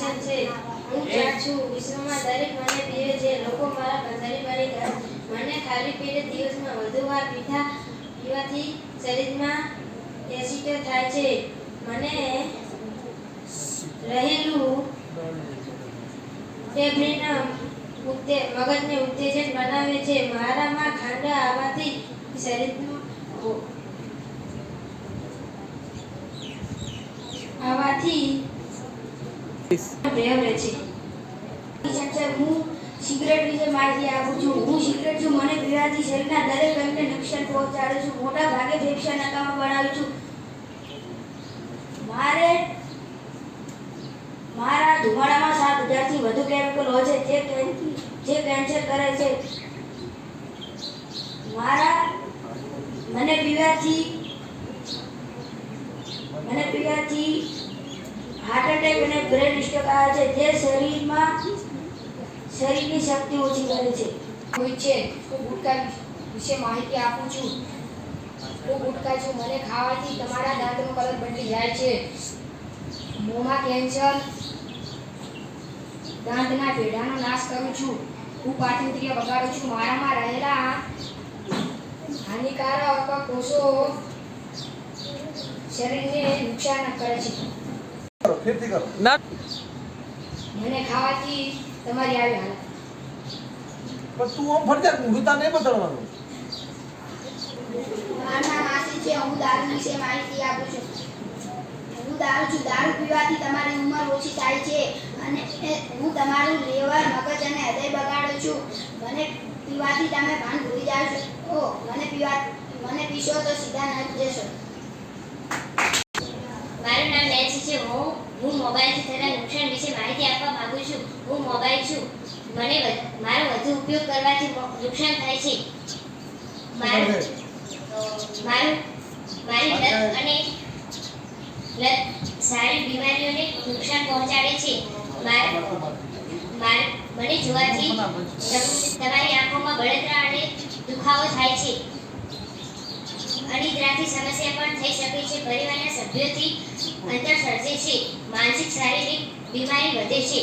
વચન છે. હું જાણ છું વિશ્વમાં દરેક મને પીવે છે. લોકો મારા બંધારી બની ગયા. મને ખાલી પેટે દિવસમાં વધુ વાર પીવાથી શરીરમાં એસિડ થાય છે. મને રહેલું ટેબ્લેટ મગજને ઉત્તેજન બનાવે છે. મારામાં ખાંડ આવવાથી શરીરમાં રહે છે. હું સિગરેટ વિશે માહિતી આપું છું. હું સિગરેટ છું. મને પીવાથી શરીરના દરેક અંગને નુકસાન પહોંચાડું છું. મોટા ભાગે ફેફસા નકામા બનાવું છું. મારા ધુમાડામાં 7,000 થી વધુ કેમિકલ હોય છે જે કેન્સર કરે છે. મને પીવાથી હાર્ટ એટેક અને બ્રેન સ્ટ્રોક આવે છે જે શરીરની શક્તિ ઓછી કરે છે. હું ગુટકા વિશે માહિતી આપું છું. હું ગુટકા છું. મને ખાવાથી તમારા દાંતનો કલર બદલી જાય છે. મોંમાં કેન્સર, દાંતના ભેડાનો નાશ કરું છું. હું પાચનક્રિયા બગાડું છું. મારામાં રહેલા હાનિકારક કોષો શરીરને નુકસાન કરે છે. મને ખાવાથી તમારી આવી હાલત. પણ તું આમ ફરજિયાત ઊંઘતા નહીં બતાડવાનું. મારું નામ આશિષ છે. હું દારૂ વિશે માહિતી આપું છું. હું દારૂ છું. દારૂ પીવાથી તમારી ઉંમર ઓછી થાય છે અને હું તમારું લીવર, મગજ અને હૃદય બગાડું છું. મને પીવાથી તમે ભાન ભૂલી જાઓ છો. મને પીશો તો સીધા નરક જશો. મારું નામ નેન્સી છે. હું મોબાઈલથી થતા નુકસાન વિશે માહિતી આપવા માંગુ છું. હું મોબાઈલ છું. મારો વધુ ઉપયોગ કરવાથી નુકસાન થાય છે. મારી લત અને સારી બીમારીઓને નુકસાન પહોંચાડે છે. મને જોવાથી તમારી આંખોમાં બળતરા અને દુખાવો થાય છે. અનિદ્રાથી સમસ્યા પણ થઈ શકે છે. પરિવારના સભ્યોથી અંતર સર્જે છે. માનસિક શારીરિક બીમારી વધે છે.